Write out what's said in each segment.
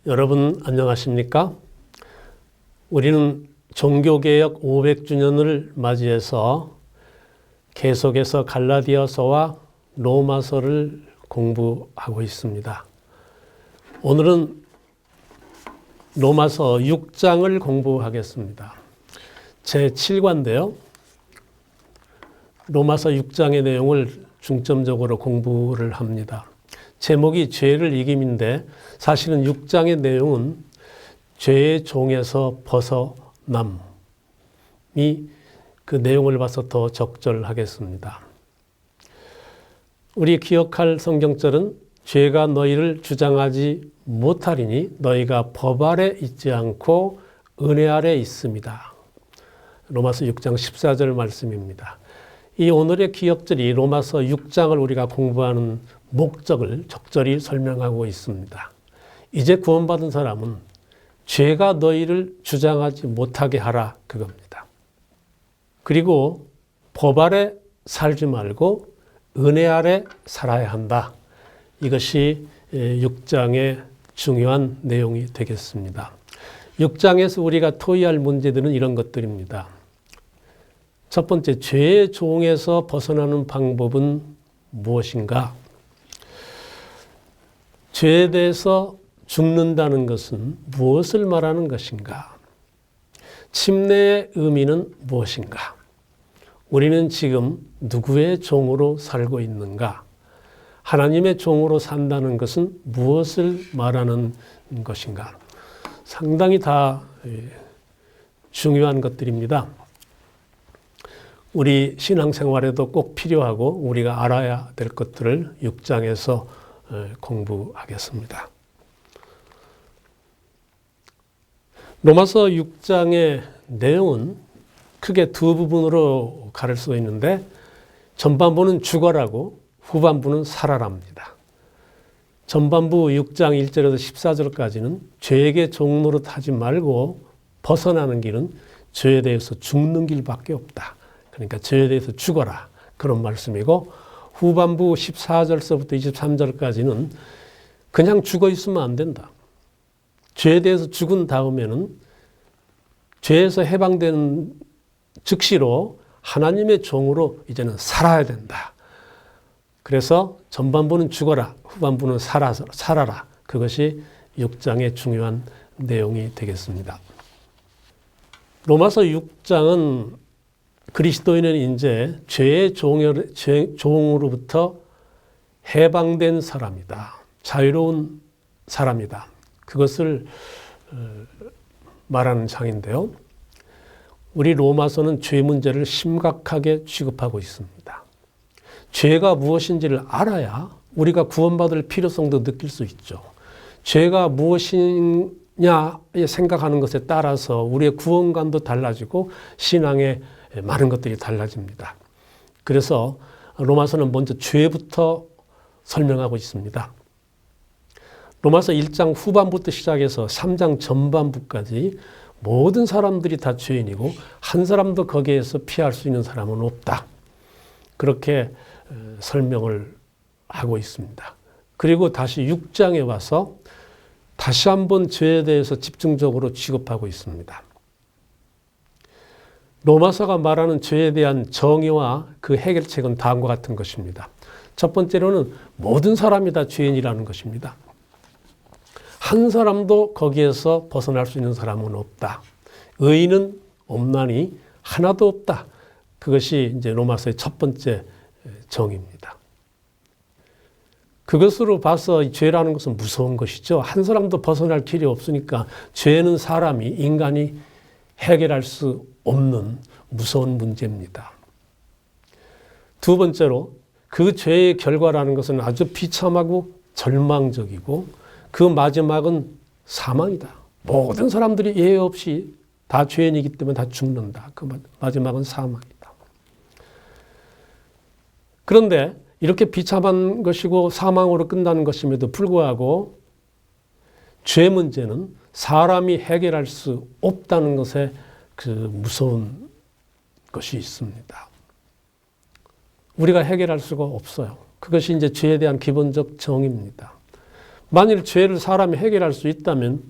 여러분 안녕하십니까? 우리는 종교개혁 500주년을 맞이해서 계속해서 갈라디아서와 로마서를 공부하고 있습니다. 오늘은 로마서 6장을 공부하겠습니다. 제7과인데요. 로마서 6장의 내용을 중점적으로 공부를 합니다. 제목이 죄를 이김인데 사실은 6장의 내용은 죄의 종에서 벗어남이 그 내용을 봐서 더 적절하겠습니다. 우리 기억할 성경절은 죄가 너희를 주장하지 못하리니 너희가 법 아래 있지 않고 은혜 아래 있습니다. 로마서 6장 14절 말씀입니다. 이 오늘의 기억절이 로마서 6장을 우리가 공부하는 목적을 적절히 설명하고 있습니다. 이제 구원받은 사람은 죄가 너희를 주장하지 못하게 하라 그겁니다. 그리고 법 아래 살지 말고 은혜 아래 살아야 한다. 이것이 6장의 중요한 내용이 되겠습니다. 6장에서 우리가 토의할 문제들은 이런 것들입니다. 첫 번째, 죄의 종에서 벗어나는 방법은 무엇인가? 죄에 대해서 죽는다는 것은 무엇을 말하는 것인가? 침례의 의미는 무엇인가? 우리는 지금 누구의 종으로 살고 있는가? 하나님의 종으로 산다는 것은 무엇을 말하는 것인가? 상당히 다 중요한 것들입니다. 우리 신앙생활에도 꼭 필요하고 우리가 알아야 될 것들을 6장에서 공부하겠습니다. 로마서 6장의 내용은 크게 두 부분으로 가를 수 있는데 전반부는 죽어라고 후반부는 살아랍니다. 전반부 6장 1절에서 14절까지는 죄에게 종노릇 하지 말고 벗어나는 길은 죄에 대해서 죽는 길밖에 없다. 그러니까 죄에 대해서 죽어라. 그런 말씀이고 후반부 14절서부터 23절까지는 그냥 죽어 있으면 안 된다. 죄에 대해서 죽은 다음에는 죄에서 해방되는 즉시로 하나님의 종으로 이제는 살아야 된다. 그래서 전반부는 죽어라, 후반부는 살아라. 그것이 6장의 중요한 내용이 되겠습니다. 로마서 6장은 그리스도인은 이제 죄의 종으로부터 해방된 사람이다. 자유로운 사람이다. 그것을 말하는 장인데요. 우리 로마서는 죄 문제를 심각하게 취급하고 있습니다. 죄가 무엇인지를 알아야 우리가 구원받을 필요성도 느낄 수 있죠. 죄가 무엇이냐 생각하는 것에 따라서 우리의 구원관도 달라지고 신앙의 많은 것들이 달라집니다. 그래서 로마서는 먼저 죄부터 설명하고 있습니다. 로마서 1장 후반부터 시작해서 3장 전반부까지 모든 사람들이 다 죄인이고 한 사람도 거기에서 피할 수 있는 사람은 없다. 그렇게 설명을 하고 있습니다. 그리고 다시 6장에 와서 다시 한번 죄에 대해서 집중적으로 취급하고 있습니다. 로마서가 말하는 죄에 대한 정의와 그 해결책은 다음과 같은 것입니다. 첫 번째로는 모든 사람이 다 죄인이라는 것입니다. 한 사람도 거기에서 벗어날 수 있는 사람은 없다. 의인은 없나니 하나도 없다. 그것이 이제 로마서의 첫 번째 정의입니다. 그것으로 봐서 죄라는 것은 무서운 것이죠. 한 사람도 벗어날 길이 없으니까 죄는 사람이, 인간이 해결할 수 없는 무서운 문제입니다. 두 번째로 그 죄의 결과라는 것은 아주 비참하고 절망적이고 그 마지막은 사망이다. 모든 사람들이 예외 없이 다 죄인이기 때문에 다 죽는다. 그 마지막은 사망이다. 그런데 이렇게 비참한 것이고 사망으로 끝나는 것임에도 불구하고 죄 문제는 사람이 해결할 수 없다는 것에 그 무서운 것이 있습니다. 우리가 해결할 수가 없어요. 그것이 이제 죄에 대한 기본적 정의입니다. 만일 죄를 사람이 해결할 수 있다면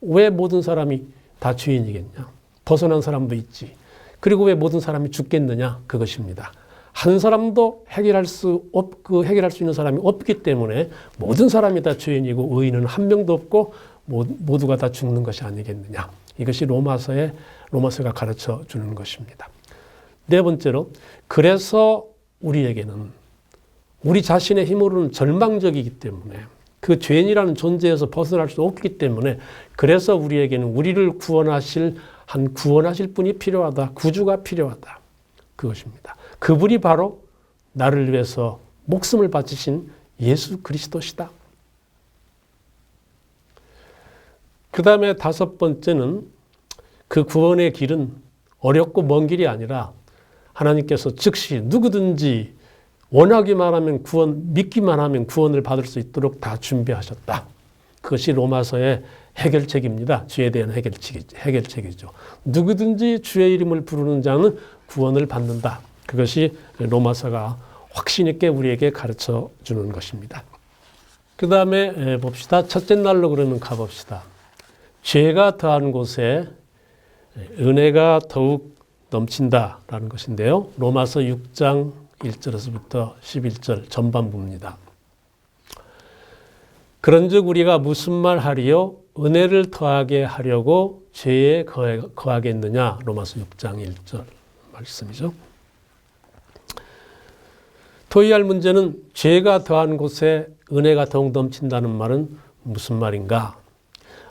왜 모든 사람이 다 죄인이겠냐? 벗어난 사람도 있지. 그리고 왜 모든 사람이 죽겠느냐? 그것입니다. 한 사람도 해결할 수 있는 사람이 없기 때문에 모든 사람이 다 죄인이고 의인은 한 명도 없고 모두가 다 죽는 것이 아니겠느냐. 이것이 로마서가 가르쳐 주는 것입니다. 네 번째로, 그래서 우리에게는 우리 자신의 힘으로는 절망적이기 때문에 그 죄인이라는 존재에서 벗어날 수 없기 때문에 그래서 우리에게는 우리를 구원하실 분이 필요하다. 구주가 필요하다. 그것입니다. 그분이 바로 나를 위해서 목숨을 바치신 예수 그리스도시다. 그 다음에 다섯 번째는 그 구원의 길은 어렵고 먼 길이 아니라 하나님께서 즉시 누구든지 원하기만 하면 믿기만 하면 구원을 받을 수 있도록 다 준비하셨다. 그것이 로마서의 해결책입니다. 죄에 대한 해결책이죠. 누구든지 주의 이름을 부르는 자는 구원을 받는다. 그것이 로마서가 확신 있게 우리에게 가르쳐 주는 것입니다. 그 다음에 봅시다. 첫째 날로 그러면 가봅시다. 죄가 더한 곳에 은혜가 더욱 넘친다라는 것인데요. 로마서 6장 1절에서부터 11절 전반부입니다. 그런즉 우리가 무슨 말 하리요? 은혜를 더하게 하려고 죄에 거하겠느냐? 로마서 6장 1절 말씀이죠. 토의할 문제는 죄가 더한 곳에 은혜가 더욱 넘친다는 말은 무슨 말인가?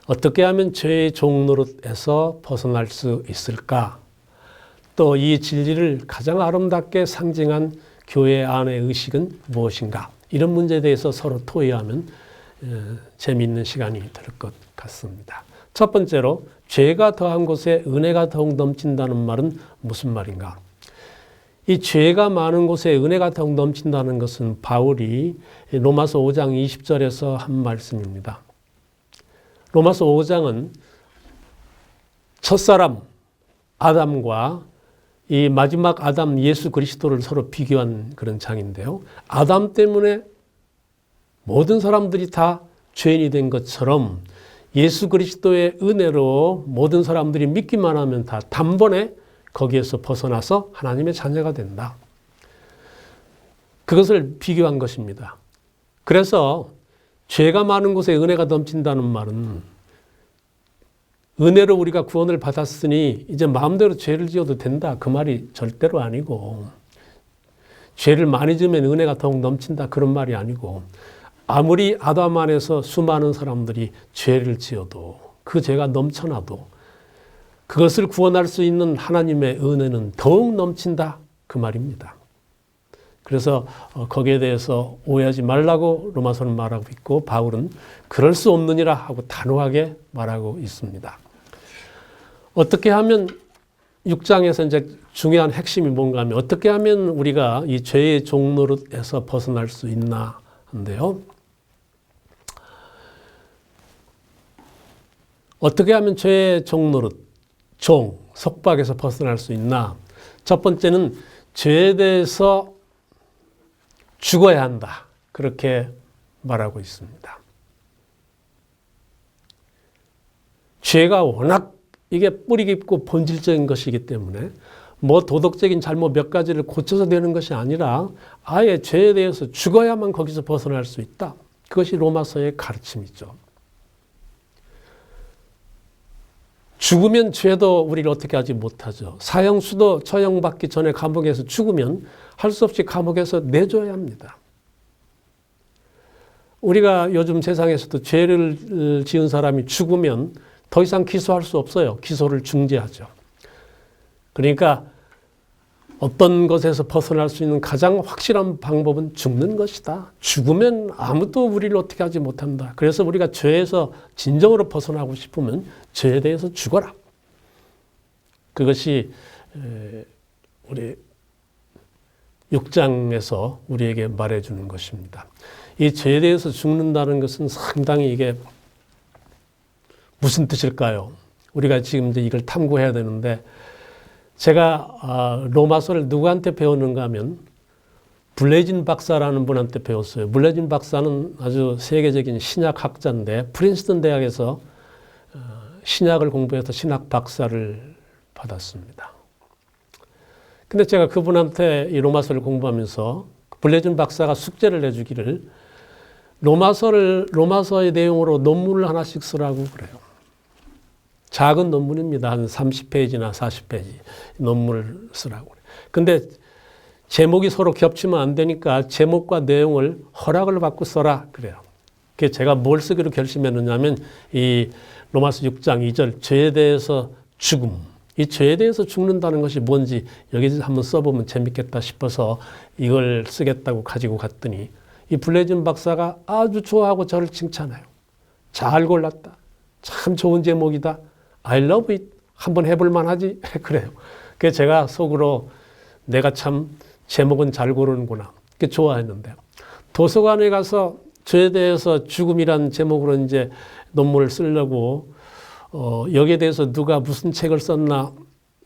어떻게 하면 죄의 종노릇에서 벗어날 수 있을까? 또 이 진리를 가장 아름답게 상징한 교회 안의 의식은 무엇인가? 이런 문제에 대해서 서로 토의하면 재미있는 시간이 될 것 같습니다. 첫 번째로, 죄가 더한 곳에 은혜가 더욱 넘친다는 말은 무슨 말인가? 이 죄가 많은 곳에 은혜가 더욱 넘친다는 것은 바울이 로마서 5장 20절에서 한 말씀입니다. 로마서 5장은 첫사람 아담과 이 마지막 아담 예수 그리스도를 서로 비교한 그런 장인데요. 아담 때문에 모든 사람들이 다 죄인이 된 것처럼 예수 그리스도의 은혜로 모든 사람들이 믿기만 하면 다 단번에 거기에서 벗어나서 하나님의 자녀가 된다. 그것을 비교한 것입니다. 그래서 죄가 많은 곳에 은혜가 넘친다는 말은 은혜로 우리가 구원을 받았으니 이제 마음대로 죄를 지어도 된다. 그 말이 절대로 아니고, 죄를 많이 지으면 은혜가 더욱 넘친다. 그런 말이 아니고, 아무리 아담 안에서 수많은 사람들이 죄를 지어도 그 죄가 넘쳐나도 그것을 구원할 수 있는 하나님의 은혜는 더욱 넘친다. 그 말입니다. 그래서 거기에 대해서 오해하지 말라고 로마서는 말하고 있고, 바울은 그럴 수 없느니라 하고 단호하게 말하고 있습니다. 어떻게 하면 6장에서 이제 중요한 핵심이 뭔가 하면 어떻게 하면 우리가 이 죄의 종노릇에서 벗어날 수 있나 한데요. 어떻게 하면 죄의 종노릇, 속박에서 벗어날 수 있나? 첫 번째는 죄에 대해서 죽어야 한다. 그렇게 말하고 있습니다. 죄가 워낙 이게 뿌리 깊고 본질적인 것이기 때문에 뭐 도덕적인 잘못 몇 가지를 고쳐서 되는 것이 아니라 아예 죄에 대해서 죽어야만 거기서 벗어날 수 있다. 그것이 로마서의 가르침이죠. 죽으면 죄도 우리를 어떻게 하지 못하죠. 사형수도 처형받기 전에 감옥에서 죽으면 할 수 없이 감옥에서 내줘야 합니다. 우리가 요즘 세상에서도 죄를 지은 사람이 죽으면 더 이상 기소할 수 없어요. 기소를 중지하죠. 그러니까 어떤 것에서 벗어날 수 있는 가장 확실한 방법은 죽는 것이다. 죽으면 아무도 우리를 어떻게 하지 못한다. 그래서 우리가 죄에서 진정으로 벗어나고 싶으면 죄에 대해서 죽어라. 그것이 우리 6장에서 우리에게 말해주는 것입니다. 이 죄에 대해서 죽는다는 것은 상당히 이게 무슨 뜻일까요? 우리가 지금 이제 이걸 탐구해야 되는데, 제가 로마서를 누구한테 배웠는가 하면 블레진 박사라는 분한테 배웠어요. 블레진 박사는 아주 세계적인 신약 학자인데 프린스턴 대학에서 신약을 공부해서 신학 박사를 받았습니다. 근데 제가 그분한테 이 로마서를 공부하면서 블레진 박사가 숙제를 내주기를 로마서의 내용으로 논문을 하나씩 쓰라고 그래요. 작은 논문입니다. 한 30페이지나 40페이지 논문을 쓰라고 그래요. 근데 제목이 서로 겹치면 안 되니까 제목과 내용을 허락을 받고 써라 그래요. 그래서 제가 뭘 쓰기로 결심했느냐면 이 로마서 6장 2절 죄에 대해서 죽음, 이 죄에 대해서 죽는다는 것이 뭔지 여기서 한번 써보면 재밌겠다 싶어서 이걸 쓰겠다고 가지고 갔더니 이 블레진 박사가 아주 좋아하고 저를 칭찬해요. 잘 골랐다. 참 좋은 제목이다. I love it. 한번 해볼 만하지? 그래요. 그래서 제가 속으로 내가 참 제목은 잘 고르는구나. 그렇게 좋아했는데요. 도서관에 가서 죄에 대해서 죽음이란 제목으로 이제 논문을 쓰려고 여기에 대해서 누가 무슨 책을 썼나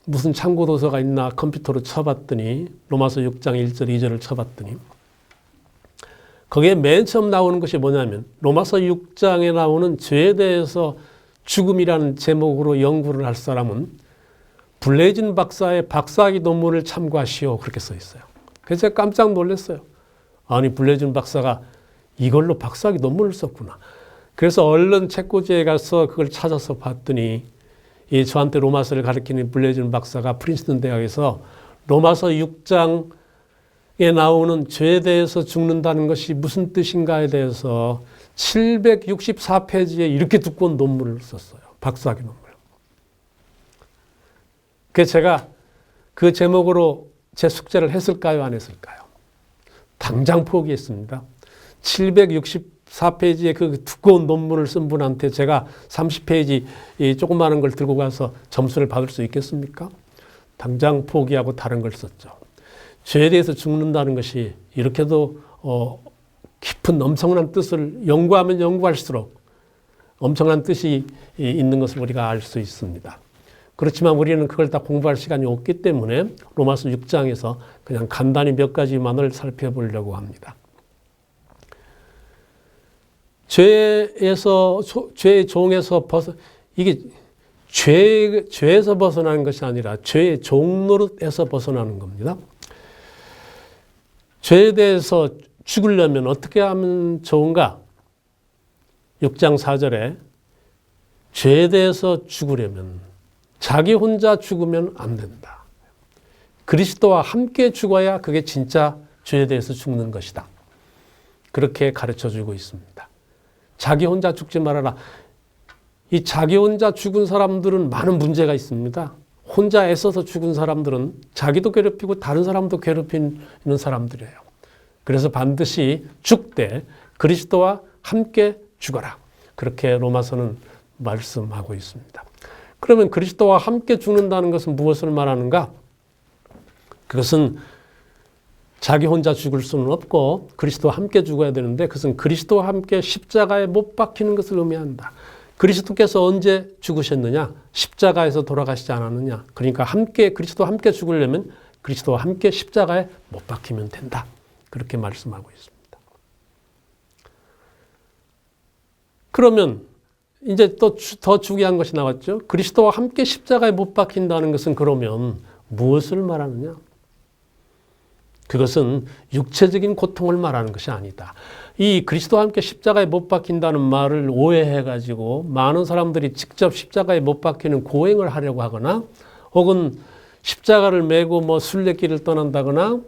무슨 참고 도서가 있나 컴퓨터로 쳐봤더니 로마서 6장 1절 2절을 쳐봤더니 거기에 맨 처음 나오는 것이 뭐냐면 로마서 6장에 나오는 죄에 대해서 죽음이라는 제목으로 연구를 할 사람은 블레진 박사의 박사학위 논문을 참고하시오 그렇게 써 있어요. 그래서 제가 깜짝 놀랐어요. 아니 블레진 박사가 이걸로 박사학위 논문을 썼구나. 그래서 얼른 책꽂이에 가서 그걸 찾아서 봤더니 이 저한테 로마서를 가르치는 블레진 박사가 프린스턴 대학에서 로마서 6장에 나오는 죄에 대해서 죽는다는 것이 무슨 뜻인가에 대해서 764페이지에 이렇게 두꺼운 논문을 썼어요. 박사학위 논문. 그래서 제가 그 제목으로 제 숙제를 했을까요? 안 했을까요? 당장 포기했습니다. 764페이지의 그 두꺼운 논문을 쓴 분한테 제가 30페이지 이 조그마한 걸 들고 가서 점수를 받을 수 있겠습니까? 당장 포기하고 다른 걸 썼죠. 죄에 대해서 죽는다는 것이 이렇게도 깊은 엄청난 뜻을 연구하면 연구할수록 엄청난 뜻이 있는 것을 우리가 알 수 있습니다. 그렇지만 우리는 그걸 다 공부할 시간이 없기 때문에 로마서 6장에서 그냥 간단히 몇 가지만을 살펴보려고 합니다. 죄의 종에서 이게 죄에서 벗어나는 것이 아니라 죄의 종노릇에서 벗어나는 겁니다. 죄에 대해서 죽으려면 어떻게 하면 좋은가? 6장 4절에 죄에 대해서 죽으려면 자기 혼자 죽으면 안 된다. 그리스도와 함께 죽어야 그게 진짜 죄에 대해서 죽는 것이다. 그렇게 가르쳐주고 있습니다. 자기 혼자 죽지 말아라. 이 자기 혼자 죽은 사람들은 많은 문제가 있습니다. 혼자 애써서 죽은 사람들은 자기도 괴롭히고 다른 사람도 괴롭히는 사람들이에요. 그래서 반드시 죽되 그리스도와 함께 죽어라. 그렇게 로마서는 말씀하고 있습니다. 그러면 그리스도와 함께 죽는다는 것은 무엇을 말하는가? 그것은 자기 혼자 죽을 수는 없고 그리스도와 함께 죽어야 되는데 그것은 그리스도와 함께 십자가에 못 박히는 것을 의미한다. 그리스도께서 언제 죽으셨느냐? 십자가에서 돌아가시지 않았느냐? 그러니까 그리스도와 함께 죽으려면 그리스도와 함께 십자가에 못 박히면 된다. 그렇게 말씀하고 있습니다. 그러면 이제 또 더 중요한 것이 나왔죠. 그리스도와 함께 십자가에 못 박힌다는 것은 그러면 무엇을 말하느냐? 그것은 육체적인 고통을 말하는 것이 아니다. 이 그리스도와 함께 십자가에 못 박힌다는 말을 오해해가지고 많은 사람들이 직접 십자가에 못 박히는 고행을 하려고 하거나 혹은 십자가를 메고 순례길을 떠난다거나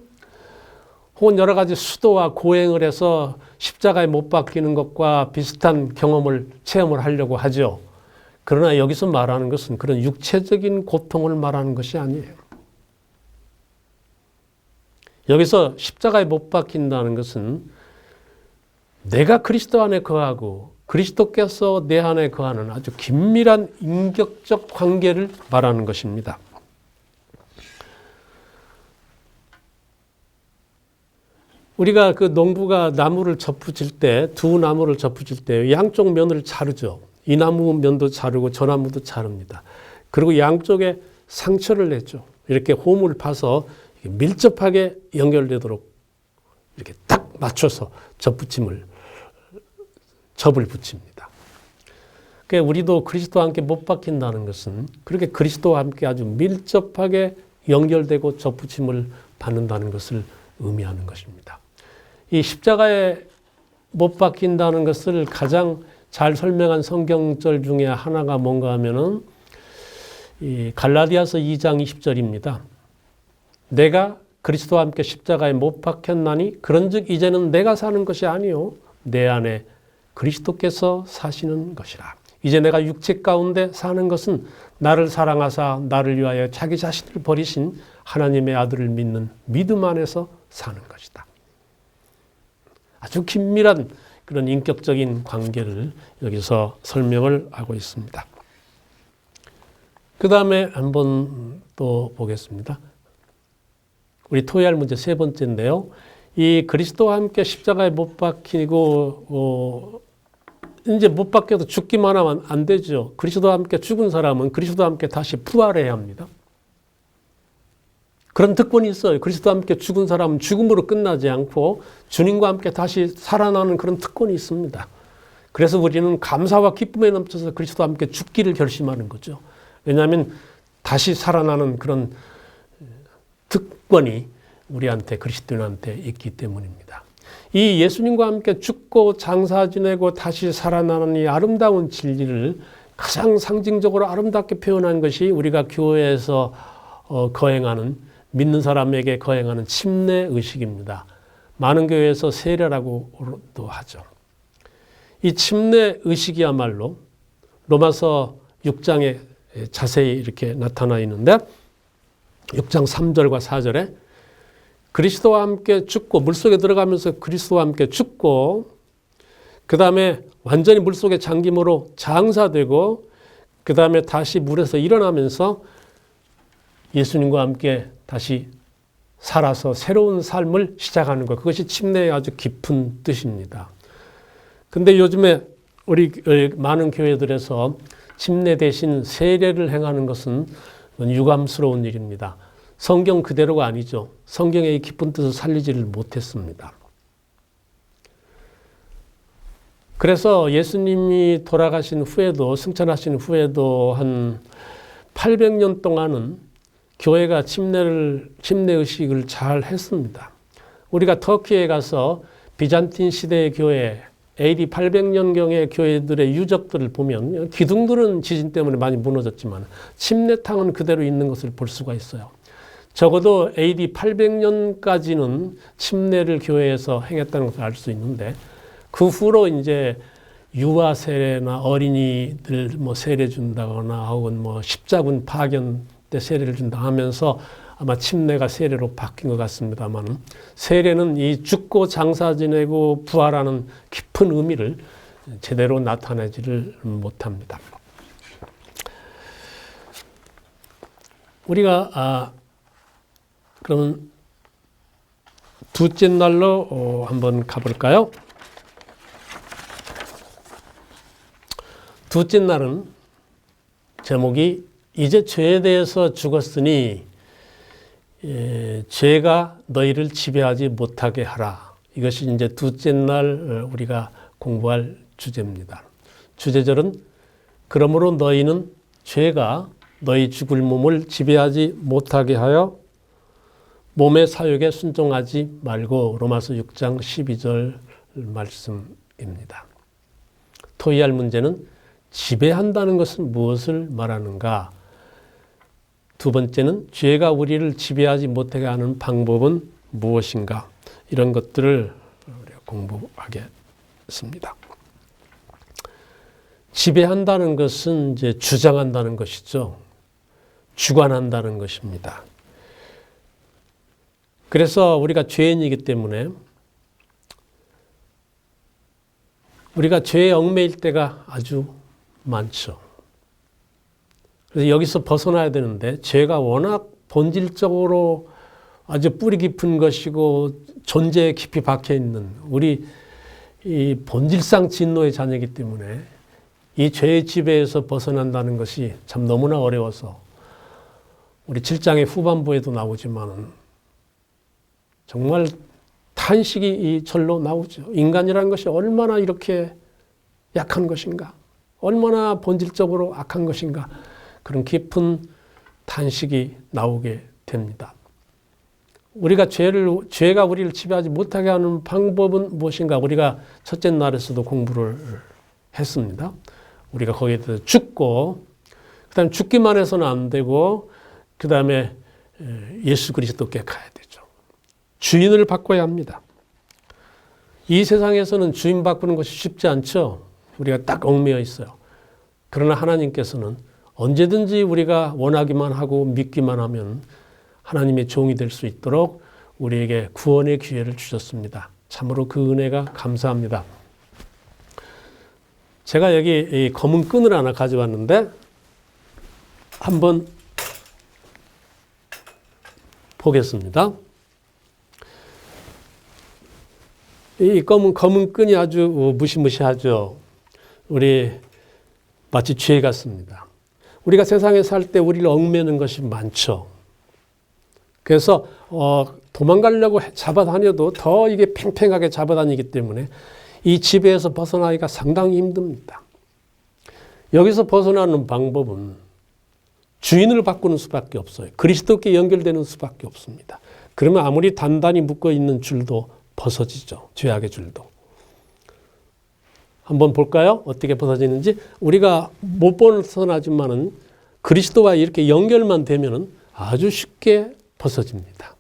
혹은 여러 가지 수도와 고행을 해서 십자가에 못 박히는 것과 비슷한 경험을 체험을 하려고 하죠. 그러나 여기서 말하는 것은 그런 육체적인 고통을 말하는 것이 아니에요. 여기서 십자가에 못 박힌다는 것은 내가 그리스도 안에 거하고 그리스도께서 내 안에 거하는 아주 긴밀한 인격적 관계를 말하는 것입니다. 우리가 그 농부가 나무를 접붙일 때, 두 나무를 접붙일 때 양쪽 면을 자르죠. 이 나무 면도 자르고 저 나무도 자릅니다. 그리고 양쪽에 상처를 내죠. 이렇게 홈을 파서 밀접하게 연결되도록 이렇게 딱 맞춰서 접을 붙입니다. 그러니까 우리도 그리스도와 함께 못 박힌다는 것은 그렇게 그리스도와 함께 아주 밀접하게 연결되고 접붙임을 받는다는 것을 의미하는 것입니다. 이 십자가에 못 박힌다는 것을 가장 잘 설명한 성경절 중에 하나가 뭔가 하면은 이 갈라디아서 2장 20절입니다. 내가 그리스도와 함께 십자가에 못 박혔나니 그런즉 이제는 내가 사는 것이 아니요 내 안에 그리스도께서 사시는 것이라. 이제 내가 육체 가운데 사는 것은 나를 사랑하사 나를 위하여 자기 자신을 버리신 하나님의 아들을 믿는 믿음 안에서 사는 것이다. 아주 긴밀한 그런 인격적인 관계를 여기서 설명을 하고 있습니다. 그 다음에 한번 또 보겠습니다. 우리 토의할 문제 세 번째인데요. 이 그리스도와 함께 십자가에 못 박히고 이제 못 박혀도 죽기만 하면 안 되죠. 그리스도와 함께 죽은 사람은 그리스도와 함께 다시 부활해야 합니다. 그런 특권이 있어요. 그리스도와 함께 죽은 사람은 죽음으로 끝나지 않고 주님과 함께 다시 살아나는 그런 특권이 있습니다. 그래서 우리는 감사와 기쁨에 넘쳐서 그리스도와 함께 죽기를 결심하는 거죠. 왜냐하면 다시 살아나는 그런 특권이 우리한테 그리스도인한테 있기 때문입니다. 이 예수님과 함께 죽고 장사 지내고 다시 살아나는 이 아름다운 진리를 가장 상징적으로 아름답게 표현한 것이 우리가 교회에서 거행하는 믿는 사람에게 거행하는 침례 의식입니다. 많은 교회에서 세례라고도 하죠. 이 침례 의식이야말로 로마서 6장에 자세히 이렇게 나타나 있는데 6장 3절과 4절에 그리스도와 함께 죽고 물속에 들어가면서 그리스도와 함께 죽고 그 다음에 완전히 물속에 잠김으로 장사되고 그 다음에 다시 물에서 일어나면서 예수님과 함께 다시 살아서 새로운 삶을 시작하는 것. 그것이 침례의 아주 깊은 뜻입니다. 근데 요즘에 우리 많은 교회들에서 침례 대신 세례를 행하는 것은 유감스러운 일입니다. 성경 그대로가 아니죠. 성경의 깊은 뜻을 살리지를 못했습니다. 그래서 예수님이 돌아가신 후에도 승천하신 후에도 한 800년 동안은 교회가 침례 의식을 잘 했습니다. 우리가 터키에 가서 비잔틴 시대의 교회 AD 800년경의 교회들의 유적들을 보면 기둥들은 지진 때문에 많이 무너졌지만 침례탕은 그대로 있는 것을 볼 수가 있어요. 적어도 AD 800년까지는 침례를 교회에서 행했다는 것을 알 수 있는데 그 후로 이제 유아 세례나 어린이들 뭐 세례 준다거나 혹은 뭐 십자군 파견 때 세례를 준다 하면서 아마 침례가 세례로 바뀐 것 같습니다만 세례는 이 죽고 장사 지내고 부활하는 깊은 의미를 제대로 나타내지를 못합니다. 우리가 그러면 둘째 날로 한번 가볼까요? 둘째 날은 제목이 이제 죄에 대해서 죽었으니 죄가 너희를 지배하지 못하게 하라. 이것이 이제 둘째 날 우리가 공부할 주제입니다. 주제절은 그러므로 너희는 죄가 너희 죽을 몸을 지배하지 못하게 하여 몸의 사욕에 순종하지 말고 로마서 6장 12절 말씀입니다. 토의할 문제는 지배한다는 것은 무엇을 말하는가? 두 번째는 죄가 우리를 지배하지 못하게 하는 방법은 무엇인가? 이런 것들을 우리가 공부하겠습니다. 지배한다는 것은 이제 주장한다는 것이죠. 주관한다는 것입니다. 그래서 우리가 죄인이기 때문에 우리가 죄에 얽매일 때가 아주 많죠. 그래서 여기서 벗어나야 되는데 죄가 워낙 본질적으로 아주 뿌리 깊은 것이고 존재에 깊이 박혀 있는 우리 이 본질상 진노의 자녀이기 때문에 이 죄의 지배에서 벗어난다는 것이 참 너무나 어려워서 우리 7장의 후반부에도 나오지만은 정말 탄식이 절로 나오죠. 인간이라는 것이 얼마나 이렇게 약한 것인가, 얼마나 본질적으로 악한 것인가, 그런 깊은 탄식이 나오게 됩니다. 우리가 죄가 우리를 지배하지 못하게 하는 방법은 무엇인가? 우리가 첫째 날에서도 공부를 했습니다. 우리가 거기에 대해서 죽고, 그 다음에 죽기만 해서는 안 되고, 그 다음에 예수 그리스도께 가야 되죠. 주인을 바꿔야 합니다. 이 세상에서는 주인 바꾸는 것이 쉽지 않죠. 우리가 딱 얽매여 있어요. 그러나 하나님께서는 언제든지 우리가 원하기만 하고 믿기만 하면 하나님의 종이 될 수 있도록 우리에게 구원의 기회를 주셨습니다. 참으로 그 은혜가 감사합니다. 제가 여기 검은 끈을 하나 가져왔는데 한번 보겠습니다. 이 검은 끈이 아주 무시무시하죠. 우리 마치 죄 같습니다. 우리가 세상에 살 때 우리를 얽매는 것이 많죠. 그래서 도망가려고 잡아다녀도 더 이게 팽팽하게 잡아다니기 때문에 이 지배에서 벗어나기가 상당히 힘듭니다. 여기서 벗어나는 방법은 주인을 바꾸는 수밖에 없어요. 그리스도께 연결되는 수밖에 없습니다. 그러면 아무리 단단히 묶어있는 줄도 벗어지죠. 죄악의 줄도. 한번 볼까요? 어떻게 벗어지는지. 우리가 못 벗어나지만은 그리스도와 이렇게 연결만 되면은 아주 쉽게 벗어집니다.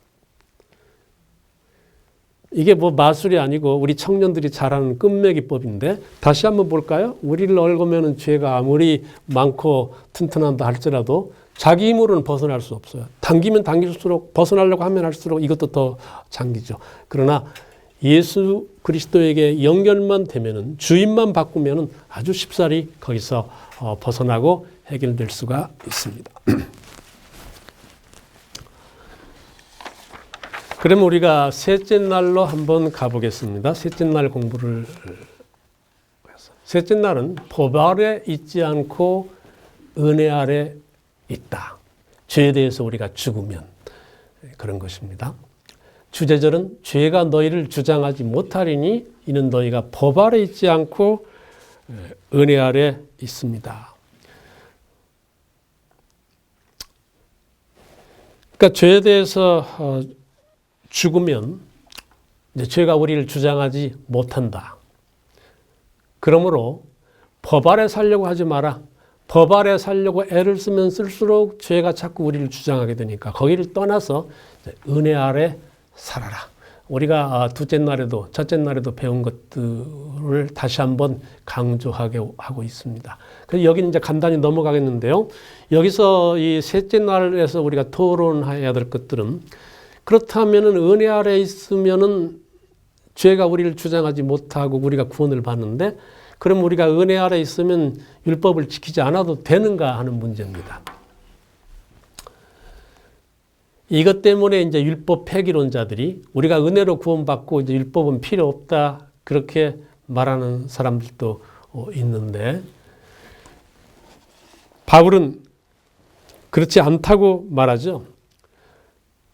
이게 뭐 마술이 아니고 우리 청년들이 잘하는 끝매기법인데 다시 한번 볼까요? 우리를 얽으면 죄가 아무리 많고 튼튼한다 할지라도 자기 힘으로는 벗어날 수 없어요. 당기면 당길수록 벗어나려고 하면 할수록 이것도 더 잠기죠. 그러나 예수 그리스도에게 연결만 되면은 주인만 바꾸면은 아주 쉽사리 거기서 벗어나고 해결될 수가 있습니다. 그러면 우리가 셋째 날로 한번 가보겠습니다. 셋째 날 공부를. 셋째 날은 법 아래 있지 않고 은혜 아래 있다. 죄에 대해서 우리가 죽으면 그런 것입니다. 주제절은 죄가 너희를 주장하지 못하리니 이는 너희가 법 아래 있지 않고 은혜 아래 있습니다. 그러니까 죄에 대해서 죽으면 이제 죄가 우리를 주장하지 못한다. 그러므로 법 아래 살려고 하지 마라. 법 아래 살려고 애를 쓰면 쓸수록 죄가 자꾸 우리를 주장하게 되니까 거기를 떠나서 은혜 아래 살아라. 우리가 둘째 날에도 첫째 날에도 배운 것들을 다시 한번 강조하게 하고 있습니다. 그래서 여기는 이제 간단히 넘어가겠는데요. 여기서 이 셋째 날에서 우리가 토론해야 될 것들은 그렇다면은 은혜 아래 있으면은 죄가 우리를 주장하지 못하고 우리가 구원을 받는데 그럼 우리가 은혜 아래 있으면 율법을 지키지 않아도 되는가 하는 문제입니다. 이것 때문에 이제 율법 폐기론자들이 우리가 은혜로 구원받고 이제 율법은 필요 없다 그렇게 말하는 사람들도 있는데 바울은 그렇지 않다고 말하죠.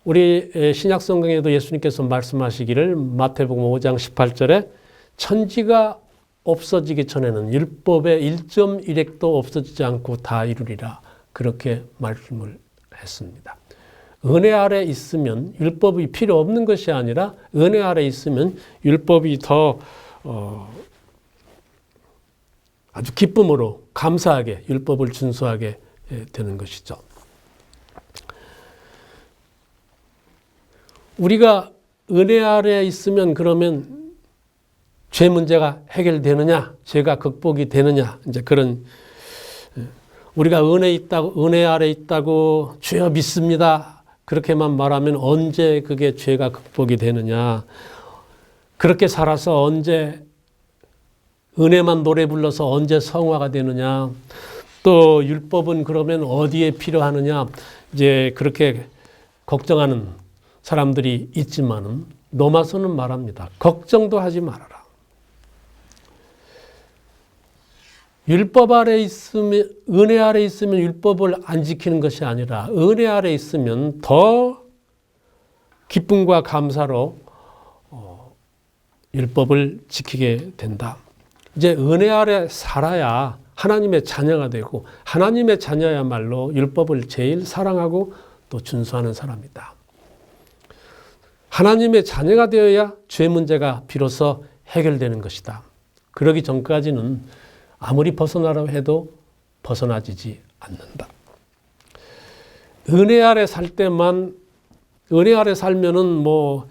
우리 신약 성경에도 예수님께서 말씀하시기를 마태복음 5장 18절에 천지가 없어지기 전에는 율법의 1.1획도 없어지지 않고 다 이루리라 그렇게 말씀을 했습니다. 은혜 아래 있으면 율법이 필요 없는 것이 아니라 은혜 아래 있으면 율법이 더 아주 기쁨으로 감사하게 율법을 준수하게 되는 것이죠. 우리가 은혜 아래 있으면 그러면 죄 문제가 해결되느냐, 죄가 극복이 되느냐, 이제 그런 우리가 은혜 아래 있다고 주여 믿습니다. 그렇게만 말하면 언제 그게 죄가 극복이 되느냐, 그렇게 살아서 언제 은혜만 노래 불러서 언제 성화가 되느냐, 또 율법은 그러면 어디에 필요하느냐, 이제 그렇게 걱정하는 사람들이 있지만은 로마서는 말합니다. 걱정도 하지 말아라. 율법 아래 있으면, 은혜 아래 있으면 율법을 안 지키는 것이 아니라 은혜 아래 있으면 더 기쁨과 감사로 율법을 지키게 된다. 이제 은혜 아래 살아야 하나님의 자녀가 되고 하나님의 자녀야말로 율법을 제일 사랑하고 또 준수하는 사람이다. 하나님의 자녀가 되어야 죄 문제가 비로소 해결되는 것이다. 그러기 전까지는 아무리 벗어나라고 해도 벗어나지지 않는다. 은혜 아래 살 때만, 은혜 아래 살면은 뭐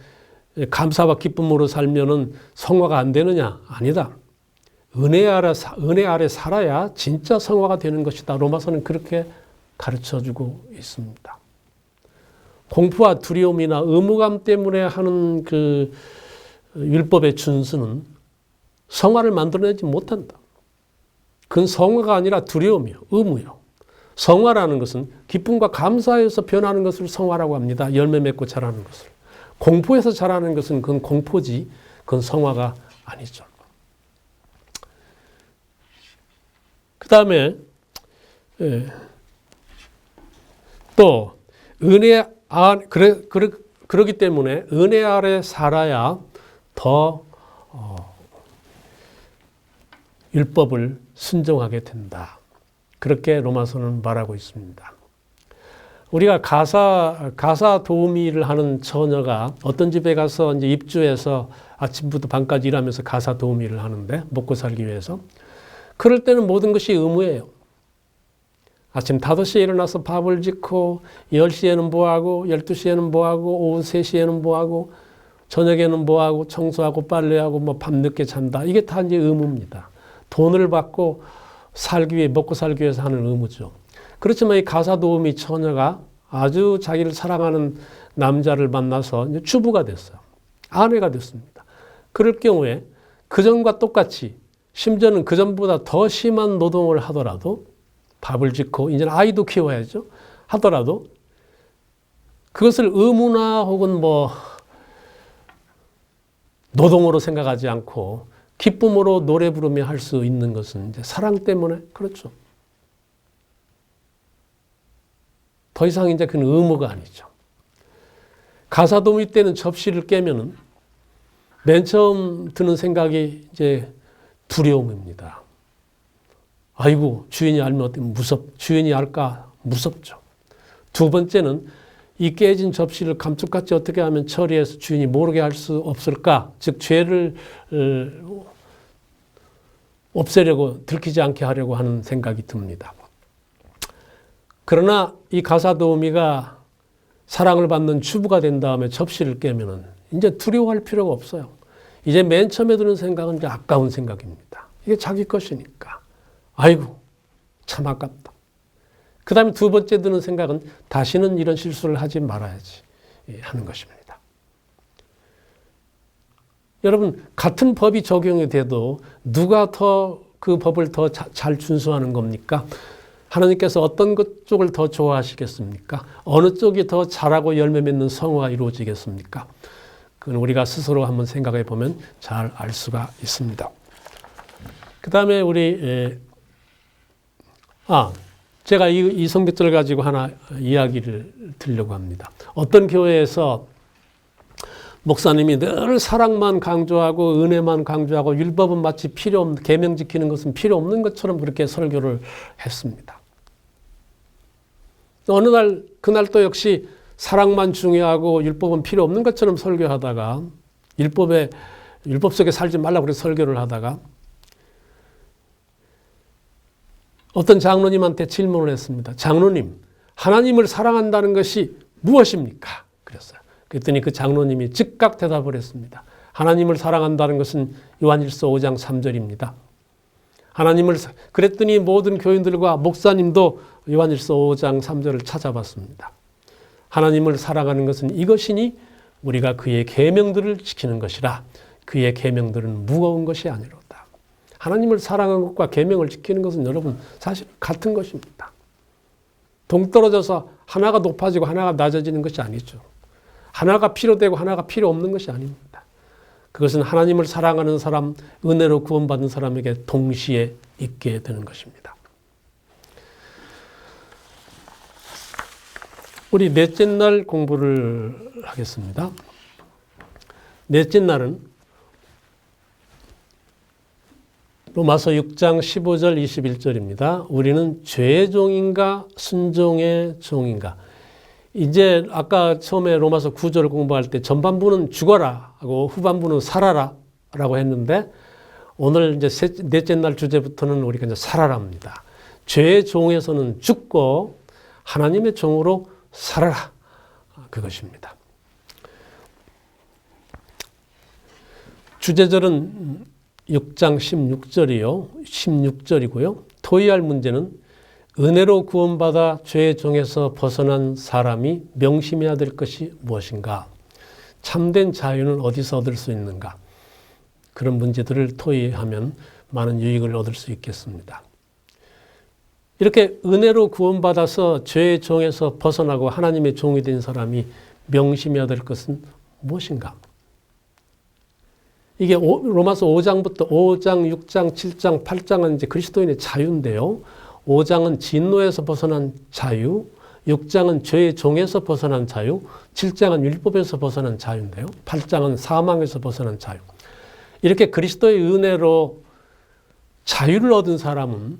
감사와 기쁨으로 살면은 성화가 안 되느냐? 아니다. 은혜 아래 살아야 진짜 성화가 되는 것이다. 로마서는 그렇게 가르쳐 주고 있습니다. 공포와 두려움이나 의무감 때문에 하는 그 율법의 준수는 성화를 만들어내지 못한다. 그건 성화가 아니라 두려움이요, 의무요. 성화라는 것은 기쁨과 감사에서 변하는 것을 성화라고 합니다. 열매 맺고 자라는 것을. 공포에서 자라는 것은 그건 공포지, 그건 성화가 아니죠. 그 다음에 또 은혜 그러기 때문에 은혜 아래 살아야 더 율법을 순종하게 된다. 그렇게 로마서는 말하고 있습니다. 우리가 가사 도우미를 하는 처녀가 어떤 집에 가서 이제 입주해서 아침부터 밤까지 일하면서 가사 도우미를 하는데 먹고 살기 위해서 그럴 때는 모든 것이 의무예요. 아침 5시에 일어나서 밥을 짓고 10시에는 뭐하고 12시에는 뭐하고 오후 3시에는 뭐하고 저녁에는 뭐하고 청소하고 빨래하고 뭐 밤늦게 잔다. 이게 다 이제 의무입니다. 돈을 받고 살기 위해 먹고 살기 위해서 하는 의무죠. 그렇지만 이 가사도우미 처녀가 아주 자기를 사랑하는 남자를 만나서 이제 주부가 됐어요. 아내가 됐습니다. 그럴 경우에 그전과 똑같이 심지어는 그전보다 더 심한 노동을 하더라도 밥을 짓고 이제는 아이도 키워야죠. 하더라도 그것을 의무나 혹은 뭐 노동으로 생각하지 않고 기쁨으로 노래 부르며 할 수 있는 것은 이제 사랑 때문에 그렇죠. 더 이상 이제 그건 의무가 아니죠. 가사도우미 때는 접시를 깨면은 맨 처음 드는 생각이 이제 두려움입니다. 아이고 주인이 알면 주인이 알까 무섭죠. 두 번째는 이 깨진 접시를 감쪽같이 어떻게 하면 처리해서 주인이 모르게 할 수 없을까? 즉 죄를 없애려고 들키지 않게 하려고 하는 생각이 듭니다. 그러나 이 가사도우미가 사랑을 받는 주부가 된 다음에 접시를 깨면은 이제 두려워할 필요가 없어요. 이제 맨 처음에 드는 생각은 이제 아까운 생각입니다. 이게 자기 것이니까. 아이고, 참 아깝다. 그 다음에 두 번째 드는 생각은 다시는 이런 실수를 하지 말아야지 하는 것입니다. 여러분, 같은 법이 적용이 돼도 누가 더 그 법을 더 잘 준수하는 겁니까? 하나님께서 어떤 것 쪽을 더 좋아하시겠습니까? 어느 쪽이 더 잘하고 열매 맺는 성화가 이루어지겠습니까? 그건 우리가 스스로 한번 생각해 보면 잘 알 수가 있습니다. 그 다음에 제가 이 성경절을 가지고 하나 이야기를 드리려고 합니다. 어떤 교회에서 목사님이 늘 사랑만 강조하고 은혜만 강조하고 율법은 마치 필요 없는, 계명 지키는 것은 필요 없는 것처럼 그렇게 설교를 했습니다. 어느 날 그날 또 역시 사랑만 중요하고 율법은 필요 없는 것처럼 설교하다가 율법 속에 살지 말라고 그래서 설교를 하다가 어떤 장로님한테 질문을 했습니다. 장로님, 하나님을 사랑한다는 것이 무엇입니까? 그랬어요. 그랬더니 그 장로님이 즉각 대답을 했습니다. 하나님을 사랑한다는 것은 요한일서 5장 3절입니다. 그랬더니 모든 교인들과 목사님도 요한일서 5장 3절을 찾아봤습니다. 하나님을 사랑하는 것은 이것이니 우리가 그의 계명들을 지키는 것이라. 그의 계명들은 무거운 것이 아니로다. 하나님을 사랑하는 것과 계명을 지키는 것은 여러분 사실 같은 것입니다. 동떨어져서 하나가 높아지고 하나가 낮아지는 것이 아니죠. 하나가 필요되고 하나가 필요 없는 것이 아닙니다. 그것은 하나님을 사랑하는 사람, 은혜로 구원받은 사람에게 동시에 있게 되는 것입니다. 우리 넷째 날 공부를 하겠습니다. 넷째 날은 로마서 6장 15절 21절입니다. 우리는 죄의 종인가 순종의 종인가. 이제 아까 처음에 로마서 9절을 공부할 때 전반부는 죽어라 하고 후반부는 살아라 라고 했는데 오늘 이제 넷째 날 주제부터는 우리가 이제 살아랍니다. 죄의 종에서는 죽고 하나님의 종으로 살아라. 그것입니다. 주제절은 6장 16절이고요. 토의할 문제는 은혜로 구원받아 죄의 종에서 벗어난 사람이 명심해야 될 것이 무엇인가? 참된 자유는 어디서 얻을 수 있는가? 그런 문제들을 토의하면 많은 유익을 얻을 수 있겠습니다. 이렇게 은혜로 구원받아서 죄의 종에서 벗어나고 하나님의 종이 된 사람이 명심해야 될 것은 무엇인가? 이게 로마서 5장부터 5장, 6장, 7장, 8장은 이제 그리스도인의 자유인데요. 5장은 진노에서 벗어난 자유, 6장은 죄의 종에서 벗어난 자유, 7장은 율법에서 벗어난 자유인데요. 8장은 사망에서 벗어난 자유. 이렇게 그리스도의 은혜로 자유를 얻은 사람은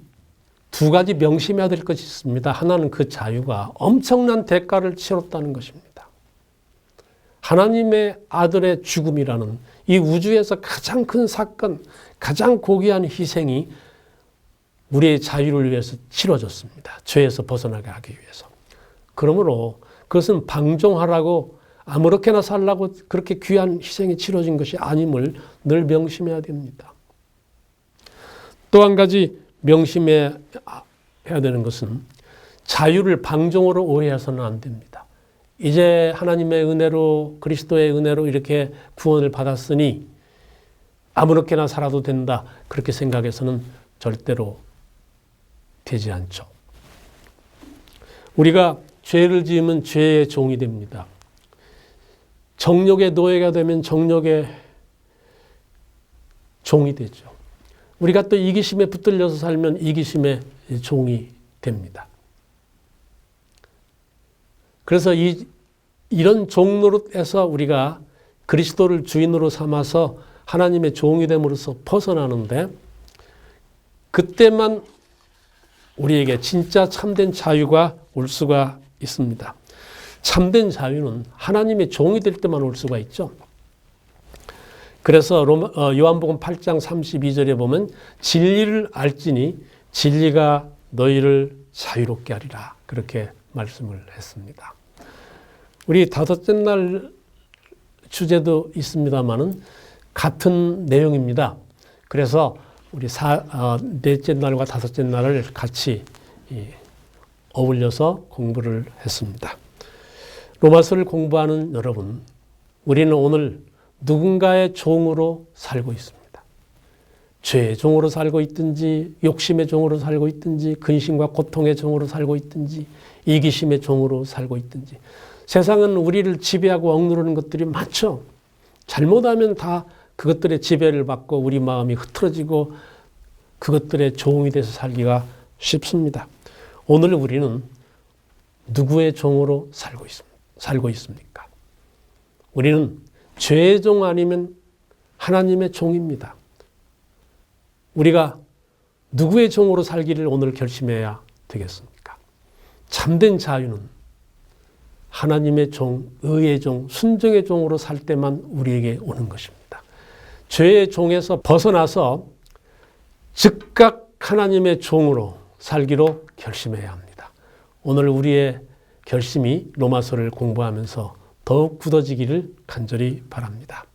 두 가지 명심해야 될 것이 있습니다. 하나는 그 자유가 엄청난 대가를 치렀다는 것입니다. 하나님의 아들의 죽음이라는 이 우주에서 가장 큰 사건, 가장 고귀한 희생이 우리의 자유를 위해서 치러졌습니다. 죄에서 벗어나게 하기 위해서. 그러므로 그것은 방종하라고 아무렇게나 살라고 그렇게 귀한 희생이 치러진 것이 아님을 늘 명심해야 됩니다. 또 한 가지 명심해야 되는 것은 자유를 방종으로 오해해서는 안 됩니다. 이제 하나님의 은혜로 그리스도의 은혜로 이렇게 구원을 받았으니 아무렇게나 살아도 된다. 그렇게 생각해서는 절대로 되지 않죠. 우리가 죄를 지으면 죄의 종이 됩니다. 정욕의 노예가 되면 정욕의 종이 되죠. 우리가 또 이기심에 붙들려서 살면 이기심의 종이 됩니다. 그래서 이런 종노릇에서 우리가 그리스도를 주인으로 삼아서 하나님의 종이 됨으로써 벗어나는데 그때만 우리에게 진짜 참된 자유가 올 수가 있습니다. 참된 자유는 하나님의 종이 될 때만 올 수가 있죠. 그래서 요한복음 8장 32절에 보면 진리를 알지니 진리가 너희를 자유롭게 하리라. 그렇게 말씀을 했습니다. 우리 다섯째 날 주제도 있습니다만은 같은 내용입니다. 그래서 우리 넷째 날과 다섯째 날을 같이 어울려서 공부를 했습니다. 로마서를 공부하는 여러분, 우리는 오늘 누군가의 종으로 살고 있습니다. 죄의 종으로 살고 있든지, 욕심의 종으로 살고 있든지, 근심과 고통의 종으로 살고 있든지, 이기심의 종으로 살고 있든지. 세상은 우리를 지배하고 억누르는 것들이 많죠. 잘못하면 다 그것들의 지배를 받고 우리 마음이 흐트러지고 그것들의 종이 돼서 살기가 쉽습니다. 오늘 우리는 누구의 종으로 살고 있습니까? 우리는 죄의 종 아니면 하나님의 종입니다. 우리가 누구의 종으로 살기를 오늘 결심해야 되겠습니까? 참된 자유는 하나님의 종, 의의 종, 순종의 종으로 살 때만 우리에게 오는 것입니다. 죄의 종에서 벗어나서 즉각 하나님의 종으로 살기로 결심해야 합니다. 오늘 우리의 결심이 로마서를 공부하면서 더욱 굳어지기를 간절히 바랍니다.